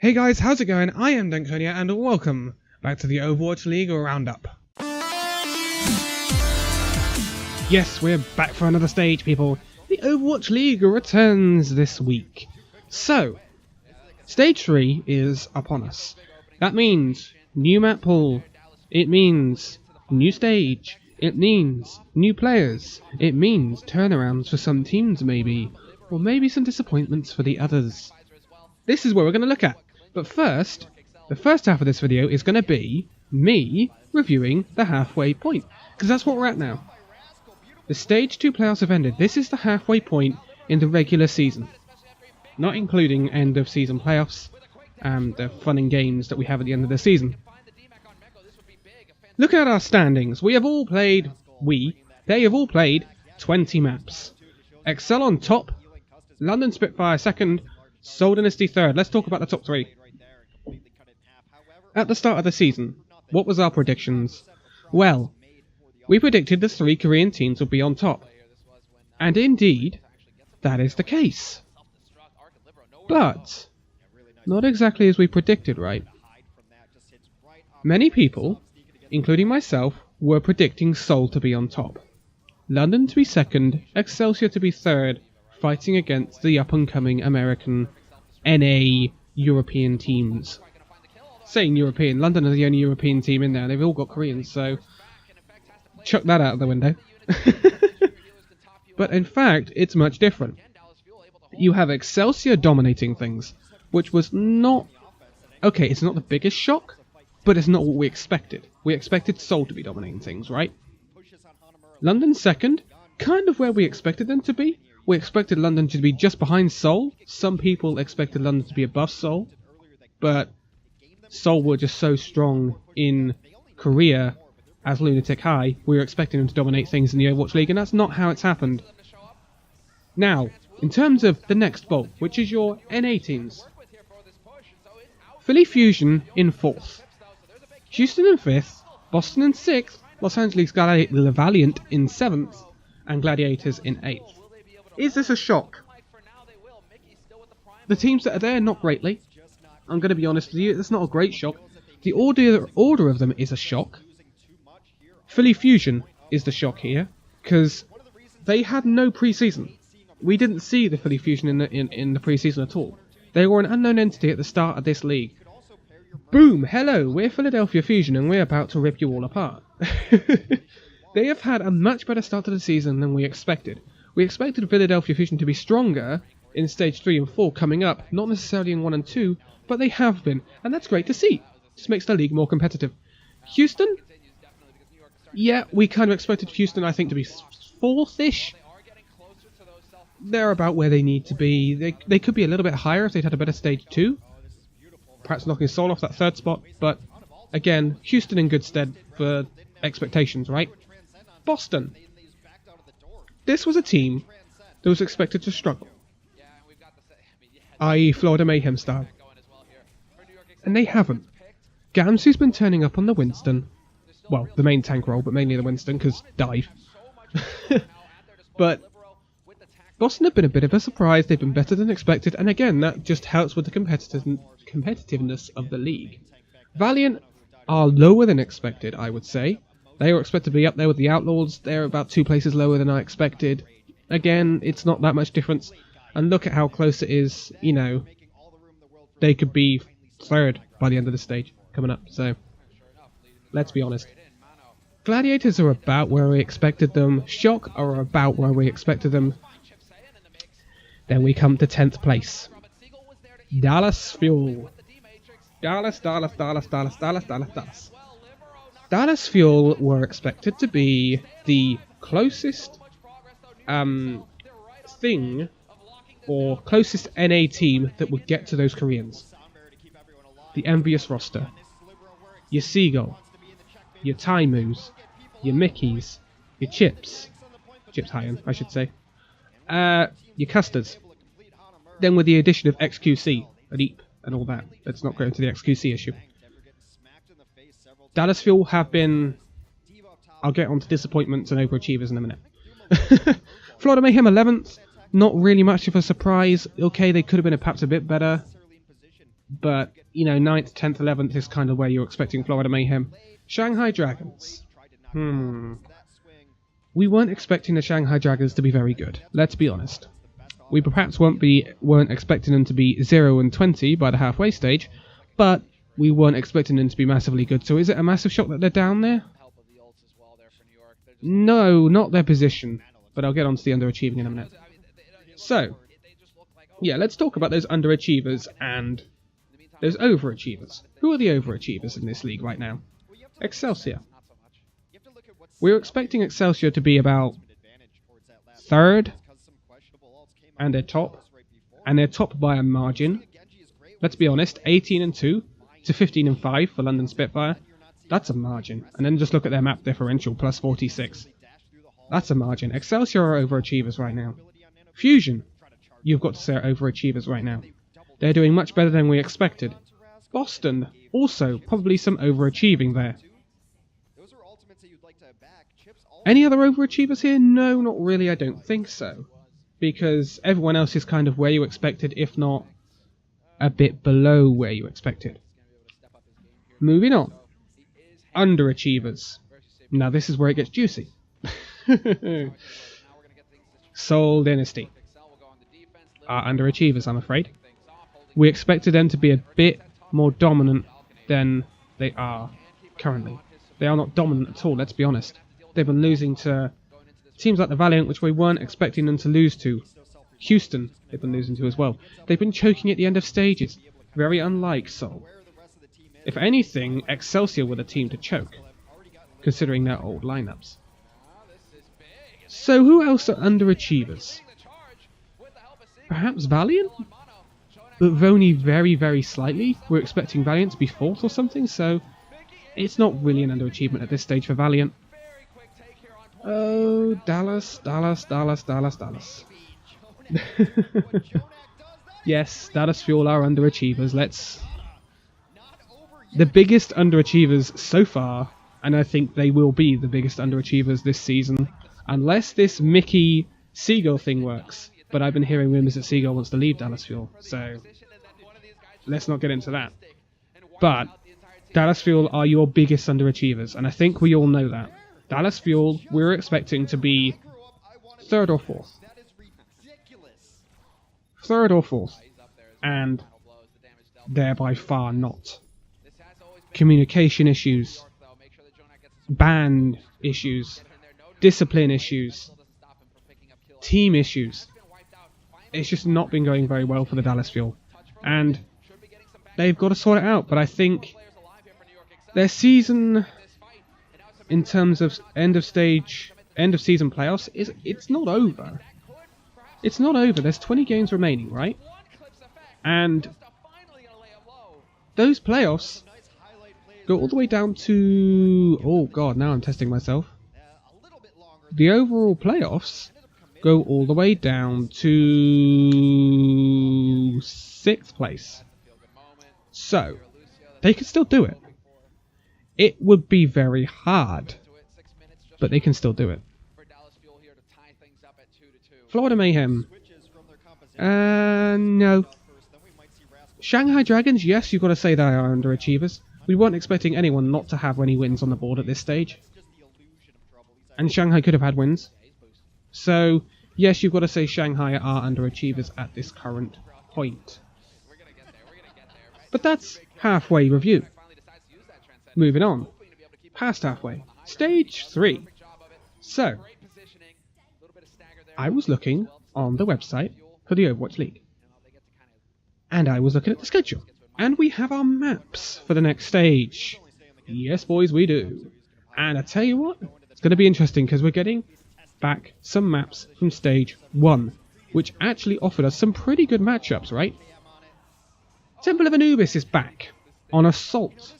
Hey guys, how's it going? I am Danconia and welcome back to the Overwatch League Roundup. Yes, we're back for another stage, people. The Overwatch League returns this week. So, Stage 3 is upon us. That means new map pool. It means new stage. It means new players. It means turnarounds for some teams maybe. Or maybe some disappointments for the others. This is what we're going to look at. But first, the first half of this video is going to be me reviewing the halfway point. Because that's what we're at now. The Stage 2 playoffs have ended. This is the halfway point in the regular season. Not including end of season playoffs and the fun and games that we have at the end of the season. Looking at our standings, they have all played 20 maps. Excel on top, London Spitfire second, Seoul Dynasty third. Let's talk about the top three. At the start of the season, what was our predictions? Well, we predicted the 3 Korean teams would be on top. And indeed, that is the case. But, not exactly as we predicted, right? Many people, including myself, were predicting Seoul to be on top. London to be second, Excelsior to be third, fighting against the up-and-coming American NA European teams. Saying European, London are the only European team in there, they've all got Koreans, so chuck that out of the window. But in fact, it's much different. You have Excelsior dominating things, which was not... Okay, it's not the biggest shock, but it's not what we expected. We expected Seoul to be dominating things, right? London second, kind of where we expected them to be. We expected London to be just behind Seoul. Some people expected London to be above Seoul, but Seoul were just so strong in Korea as Lunatic High, we were expecting them to dominate things in the Overwatch League, and that's not how it's happened. Now, in terms of the next bowl, which is your NA teams. Philly Fusion in 4th. Houston in 5th. Boston in 6th. Los Angeles Valiant in 7th. And Gladiators in 8th. Is this a shock? The teams that are there, not greatly. I'm going to be honest with you, it's not a great shock. The order of them is a shock. Philly Fusion is the shock here, because they had no pre-season. We didn't see the Philly Fusion in the pre-season at all. They were an unknown entity at the start of this league. Boom! Hello, we're Philadelphia Fusion and we're about to rip you all apart. They have had a much better start to the season than we expected. We expected Philadelphia Fusion to be stronger in Stage 3 and 4 coming up, not necessarily in 1 and 2, but they have been, and that's great to see. Just makes the league more competitive. Houston? Yeah, we kind of expected Houston, I think, to be 4th-ish. They're about where they need to be. They could be a little bit higher if they'd had a better Stage 2. Perhaps knocking Seoul off that 3rd spot, but again, Houston in good stead for expectations, right? Boston. This was a team that was expected to struggle. I.e. Florida Mayhem style. And they haven't. Gamsu's been turning up on the Winston. Well, the main tank role, but mainly the Winston, because dive. But Boston have been a bit of a surprise. They've been better than expected, and again, that just helps with the competitiveness of the league. Valiant are lower than expected, I would say. They were expected to be up there with the Outlaws. They're about 2 places lower than I expected. Again, it's not that much difference. And look at how close it is. You know, they could be 3rd by the end of the stage coming up. So, let's be honest. Gladiators are about where we expected them. Shock are about where we expected them. Then we come to 10th place. Dallas Fuel. Dallas. Dallas Fuel were expected to be the closest thing, or closest NA team that would get to those Koreans. The envious roster. Your Seagull. Your Taimus. Your Mickeys. Your Chips. Chips High-End, I should say. Your Custards. Then with the addition of XQC and EAP and all that. Let's not go into the XQC issue. Dallas Fuel have been... I'll get on to disappointments and overachievers in a minute. Florida Mayhem 11th. Not really much of a surprise. Okay, they could have been perhaps a bit better. But, you know, 9th, 10th, 11th is kind of where you're expecting Florida Mayhem. Shanghai Dragons. We weren't expecting the Shanghai Dragons to be very good, let's be honest. We perhaps weren't expecting them to be 0-20 by the halfway stage, but we weren't expecting them to be massively good. So is it a massive shock that they're down there? No, not their position. But I'll get on to the underachieving in a minute. So, yeah, let's talk about those underachievers and those overachievers. Who are the overachievers in this league right now? Excelsior. We're expecting Excelsior to be about 3rd, and they're top. And they're top by a margin. Let's be honest, 18-2 to 15-5 for London Spitfire. That's a margin. And then just look at their map differential, plus 46. That's a margin. Excelsior are overachievers right now. Fusion, you've got to say, are overachievers right now. They're doing much better than we expected. Boston, also, probably some overachieving there. Any other overachievers here? No, not really, I don't think so. Because everyone else is kind of where you expected, if not a bit below where you expected. Moving on. Underachievers. Now this is where it gets juicy. Seoul Dynasty are underachievers, I'm afraid. We expected them to be a bit more dominant than they are currently. They are not dominant at all, let's be honest. They've been losing to teams like the Valiant, which we weren't expecting them to lose to. Houston, they've been losing to as well. They've been choking at the end of stages, very unlike Seoul. If anything, Excelsior were the team to choke, considering their old lineups. So who else are underachievers? Perhaps Valiant? But only very, very slightly. We're expecting Valiant to be 4th or something, so it's not really an underachievement at this stage for Valiant. Oh, Dallas. Yes, Dallas Fuel are underachievers. The biggest underachievers so far, and I think they will be the biggest underachievers this season, unless this Mickey Seagull thing works. But I've been hearing rumours that Seagull wants to leave Dallas Fuel, so let's not get into that. But Dallas Fuel are your biggest underachievers, and I think we all know that. Dallas Fuel, we're expecting to be 3rd or 4th. 3rd or 4th. And they're by far not. Communication issues, ban issues, discipline issues, team issues. It's just not been going very well for the Dallas Fuel. And they've got to sort it out, but I think their season, in terms of end of season playoffs, it's not over. It's not over. There's 20 games remaining, right? And those playoffs go all the way down to... Oh god, now I'm testing myself. The overall playoffs go all the way down to 6th place. So, they can still do it. It would be very hard, but they can still do it. Florida Mayhem. No. Shanghai Dragons, yes, you've got to say they are underachievers. We weren't expecting anyone not to have any wins on the board at this stage. And Shanghai could have had wins. So, yes, you've got to say Shanghai are underachievers at this current point. But that's halfway review. Moving on. Past halfway. Stage 3. So, I was looking on the website for the Overwatch League. And I was looking at the schedule. And we have our maps for the next stage. Yes, boys, we do. And I tell you what, it's going to be interesting because we're getting back some maps from stage 1, which actually offered us some pretty good matchups, right? Temple of Anubis is back on Assault.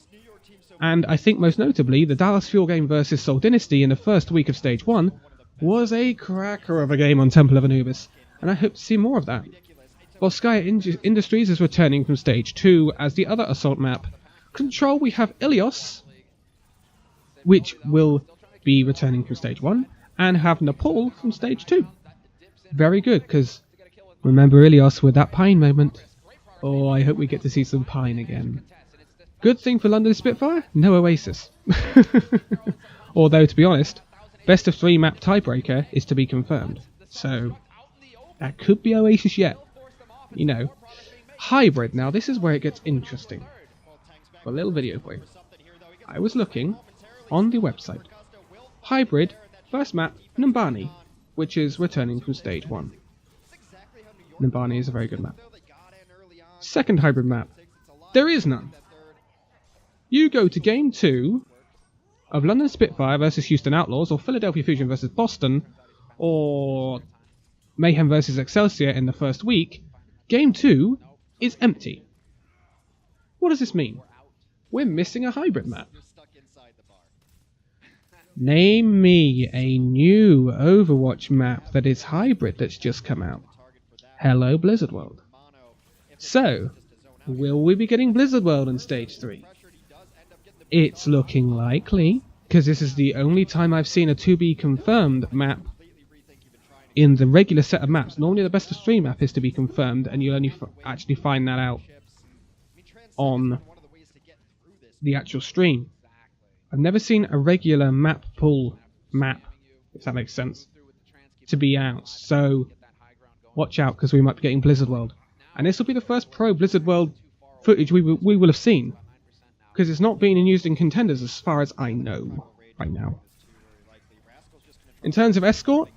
And I think most notably, the Dallas Fuel game versus Seoul Dynasty in the first week of stage 1 was a cracker of a game on Temple of Anubis. And I hope to see more of that. Volskaya Industries is returning from stage 2 as the other Assault map. Control, we have Ilios, which will be returning from stage 1, and have Nepal from stage 2. Very good, because remember Ilios with that Pine moment. Oh, I hope we get to see some Pine again. Good thing for London Spitfire, no Oasis. Although, to be honest, best of 3 map tiebreaker is to be confirmed. So, that could be Oasis yet. You know. Hybrid, now this is where it gets interesting. A little video for you. I was looking on the website. Hybrid, first map, Numbani, which is returning from stage 1. Numbani is a very good map. Second hybrid map, there is none. You go to game 2 of London Spitfire versus Houston Outlaws, or Philadelphia Fusion versus Boston, or Mayhem versus Excelsior in the first week. Game 2 is empty. What does this mean? We're missing a hybrid map. Name me a new Overwatch map that is hybrid that's just come out. Hello, Blizzard World. So, will we be getting Blizzard World in Stage 3? It's looking likely, because this is the only time I've seen a to-be-confirmed map in the regular set of maps. Normally the best of 3 map is to be confirmed, and you only actually find that out on the actual stream. I've never seen a regular map pool map, if that makes sense, to be out. So watch out, because we might be getting Blizzard World. And this will be the first pro Blizzard World footage we will have seen, because it's not being used in contenders as far as I know right now. In terms of escort,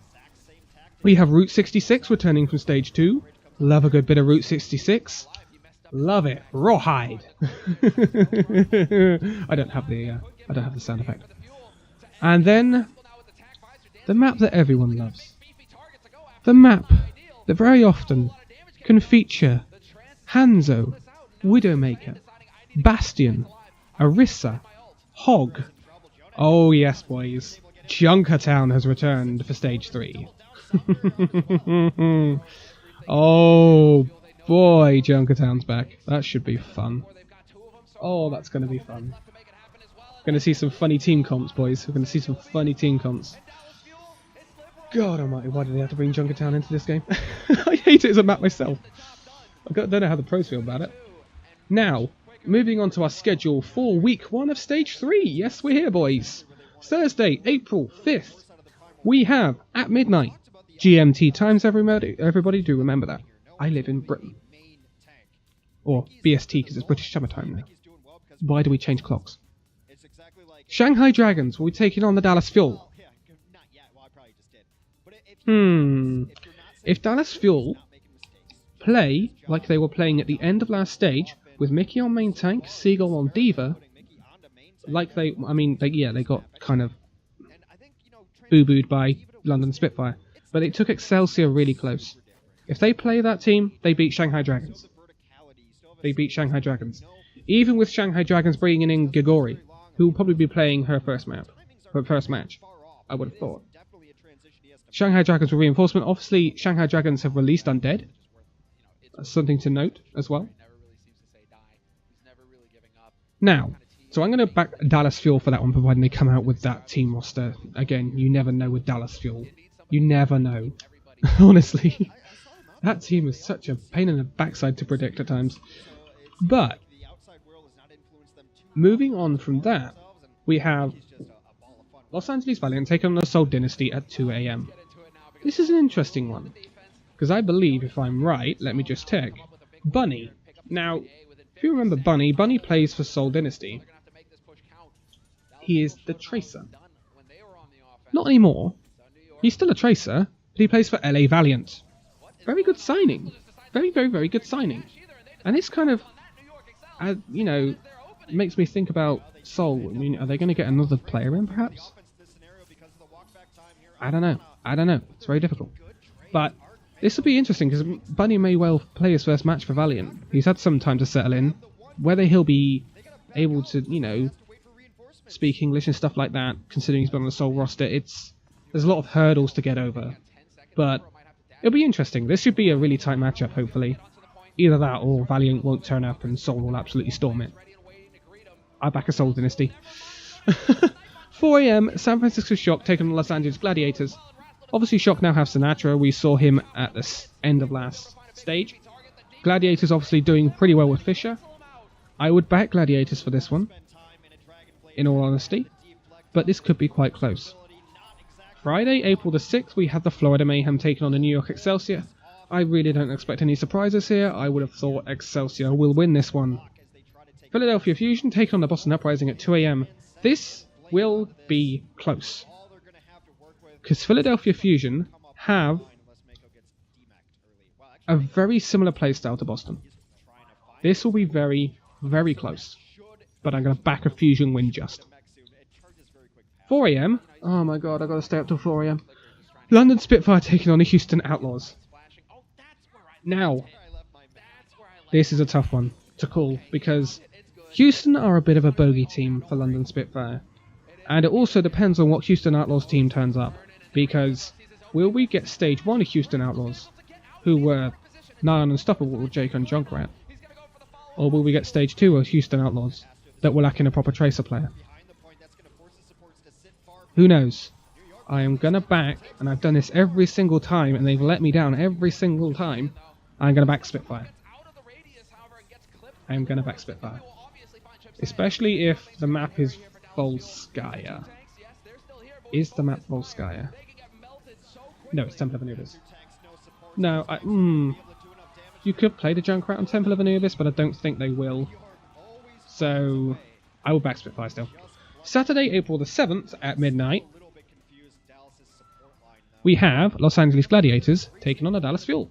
we have Route 66 returning from stage 2. Love a good bit of Route 66. Love it. Rawhide. I don't have the sound effect. And then the map that everyone loves. The map that very often can feature Hanzo, Widowmaker, Bastion, Orisa, Hog. Oh yes, boys. Junkertown has returned for stage 3. Oh boy, Junkertown's back. That should be fun. Oh, that's going to be fun. Going to see some funny team comps, boys. We're going to see some funny team comps. God almighty, why did they have to bring Junkertown into this game? I hate it as a map myself. I don't know how the pros feel about it. Now, moving on to our schedule for week 1 of stage 3. Yes, we're here, boys. Thursday, April 5th. We have, at midnight, GMT times, everybody do remember that. I live in Britain. Or BST, because it's British summertime now. Why do we change clocks? Shanghai Dragons will be taking on the Dallas Fuel. If Dallas Fuel play like they were playing at the end of last stage, with Mickey on main tank, Seagull on Diva, like they got kind of boo-booed by London Spitfire, but they took Excelsior really close. If they play that team, they beat Shanghai Dragons. They beat Shanghai Dragons. Even with Shanghai Dragons bringing in Gigori, who will probably be playing her first match, I would have thought. Shanghai Dragons were reinforcement. Obviously, Shanghai Dragons have released Undead. That's something to note as well. Now, so I'm going to back Dallas Fuel for that one, providing they come out with that team roster. Again, you never know with Dallas Fuel. You never know. Honestly. That team is such a pain in the backside to predict at times. But, moving on from that, we have Los Angeles Valiant taking on the Seoul Dynasty at 2 AM. This is an interesting one, because I believe, if I'm right, let me just check, Bunny. Now, if you remember Bunny, Bunny plays for Seoul Dynasty. He is the Tracer. Not anymore. He's still a Tracer, but he plays for LA Valiant. Very good signing. Very, very, very good signing. And this kind of, makes me think about Seoul. I mean, are they going to get another player in, perhaps? I don't know. It's very difficult. But this will be interesting, because Bunny may well play his first match for Valiant. He's had some time to settle in. Whether he'll be able to, speak English and stuff like that, considering he's been on the Seoul roster, there's a lot of hurdles to get over. But it'll be interesting. This should be a really tight matchup, hopefully. Either that, or Valiant won't turn up and Seoul will absolutely storm it. I back a Seoul Dynasty. 4 AM, San Francisco Shock taking on the Los Angeles Gladiators. Obviously, Shock now have Sinatra. We saw him at the end of last stage. Gladiators obviously doing pretty well with Fisher. I would back Gladiators for this one, in all honesty, but this could be quite close. Friday, April the 6th, we have the Florida Mayhem taking on the New York Excelsior. I really don't expect any surprises here. I would have thought Excelsior will win this one. Philadelphia Fusion taking on the Boston Uprising at 2 AM. This will be close, because Philadelphia Fusion have a very similar playstyle to Boston. This will be very, very close, but I'm going to back a Fusion win just. 4 AM. Oh my god, I've got to stay up till 4 AM. London Spitfire taking on the Houston Outlaws. Now, this is a tough one to call, because Houston are a bit of a bogey team for London Spitfire. And it also depends on what Houston Outlaws team turns up, because will we get Stage 1 of Houston Outlaws, who were nigh on unstoppable with Jake and Junkrat? Or will we get Stage 2 of Houston Outlaws that were lacking a proper Tracer player? Who knows? I am going to back, and I've done this every single time, and they've let me down every single time, I'm going to back Spitfire. I am going to back Spitfire. Especially if the map is Volskaya. Is the map Volskaya? No, it's Temple of Anubis. No, you could play the Junkrat on Temple of Anubis, but I don't think they will. So, I will back Spitfire still. Saturday, April the 7th at midnight, we have Los Angeles Gladiators taking on the Dallas Fuel.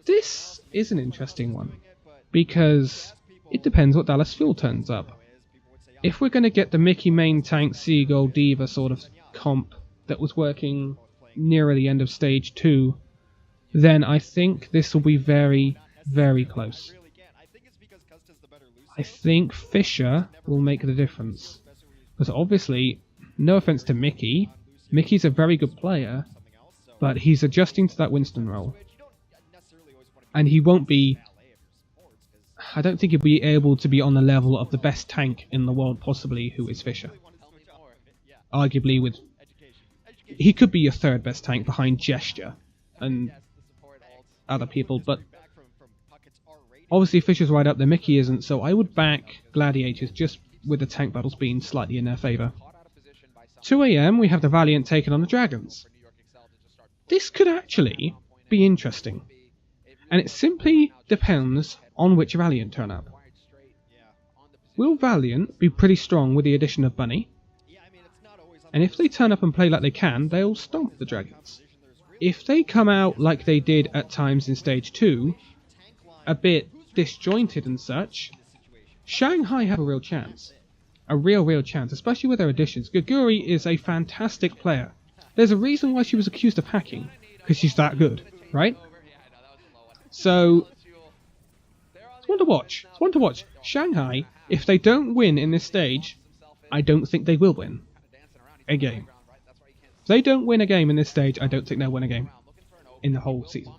This is an interesting one, because it depends what Dallas Fuel turns up. If we're going to get the Mickey main tank Seagull Diva sort of comp that was working nearer the end of Stage 2, then I think this will be very, very close. I think Fisher will make the difference. Because obviously, no offense to Mickey, Mickey's a very good player, but he's adjusting to that Winston role. And he won't be... I don't think he'll be able to be on the level of the best tank in the world, possibly, who is Fisher. Arguably with... He could be your third best tank behind Gesture and other people, but obviously Fisher's right up there, Mickey isn't, so I would back Gladiators just with the tank battles being slightly in their favour. 2 AM, we have the Valiant taking on the Dragons. This could actually be interesting, and it simply depends on which Valiant turn up. Will Valiant be pretty strong with the addition of Bunny? And if they turn up and play like they can, they'll stomp the Dragons. If they come out like they did at times in Stage 2, a bit disjointed and such, Shanghai have a real chance. A real chance, especially with their additions. Gaguri is a fantastic player. There's a reason why she was accused of hacking, because she's that good, right? So, it's one to watch. It's one to watch. Shanghai, if they don't win in this stage, I don't think they will win a game. If they don't win a game in this stage, I don't think they'll win a game in the whole season.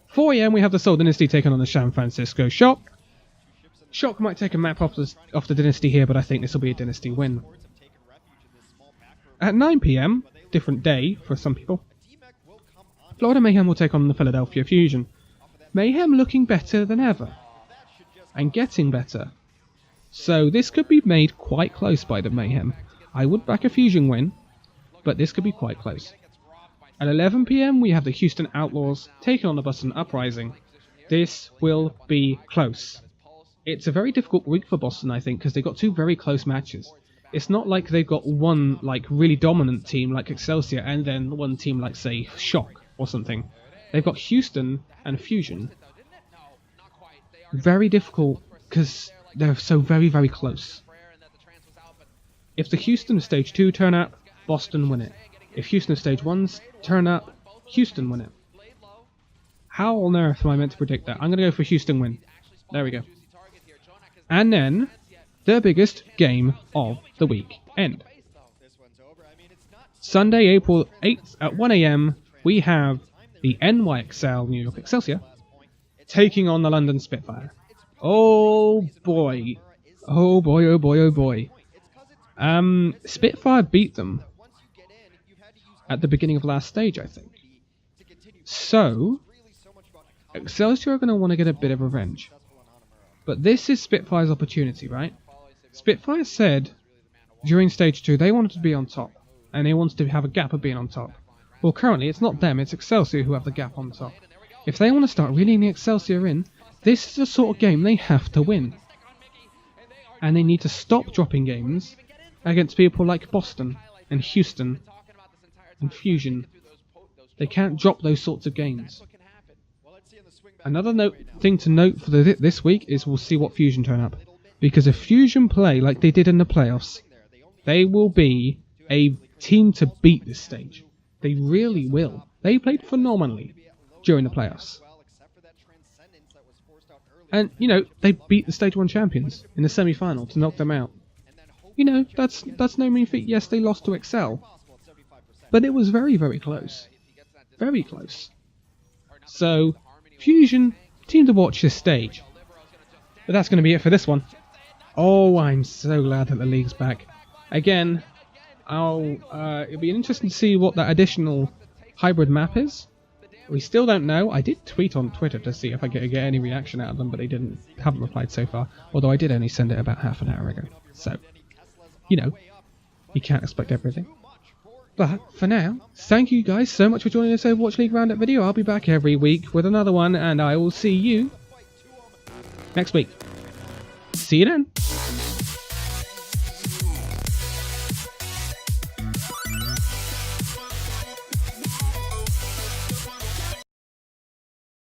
4 AM, we have the Seoul Dynasty taking on the San Francisco Shock. Shock might take a map off the Dynasty here, but I think this will be a Dynasty win. At 9 PM, different day for some people, Florida Mayhem will take on the Philadelphia Fusion. Mayhem looking better than ever, and getting better. So this could be made quite close by the Mayhem. I would back a Fusion win, but this could be quite close. At 11 PM, we have the Houston Outlaws taking on the Boston Uprising. This will be close. It's a very difficult week for Boston, I think, because they've got two very close matches. It's not like they've got one really dominant team like Excelsior and then one team like, say, Shock or something. They've got Houston and Fusion. Very difficult because they're so very, very close. If the Houston Stage 2 turn up, Boston win it. If Houston Stage 1's turn up, Houston win it. How on earth am I meant to predict that? I'm going to go for Houston win. There we go. And then, the biggest game of the weekend. Sunday, April 8th at 1 AM, we have the NYXL New York Excelsior taking on the London Spitfire. Oh boy. Oh boy, oh boy, oh boy. Spitfire beat them at the beginning of last stage, I think. So, Excelsior are going to want to get a bit of revenge. But this is Spitfire's opportunity, right? Spitfire said during Stage 2 they wanted to be on top, and they wanted to have a gap of being on top. Well, currently it's not them, it's Excelsior who have the gap on top. If they want to start reeling the Excelsior in, this is the sort of game they have to win. And they need to stop dropping games against people like Boston and Houston and Fusion. They can't drop those sorts of games. Another thing to note for this week is we'll see what Fusion turn up. Because if Fusion play like they did in the playoffs, they will be a team to beat this stage. They really will. They played phenomenally during the playoffs. And, you know, they beat the Stage 1 champions in the semi-final to knock them out. You know, that's no mean feat. Yes, they lost to Excel. But it was very, very close. Very close. So, Fusion, team to watch this stage. But that's going to be it for this one. Oh, I'm so glad that the league's back. Again, it'll be interesting to see what that additional hybrid map is. We still don't know. I did tweet on Twitter to see if I could get any reaction out of them, but they haven't replied so far. Although I did only send it about half an hour ago. So, you know, you can't expect everything. But for now, thank you guys so much for joining this Overwatch League Roundup video. I'll be back every week with another one, and I will see you next week. See you then.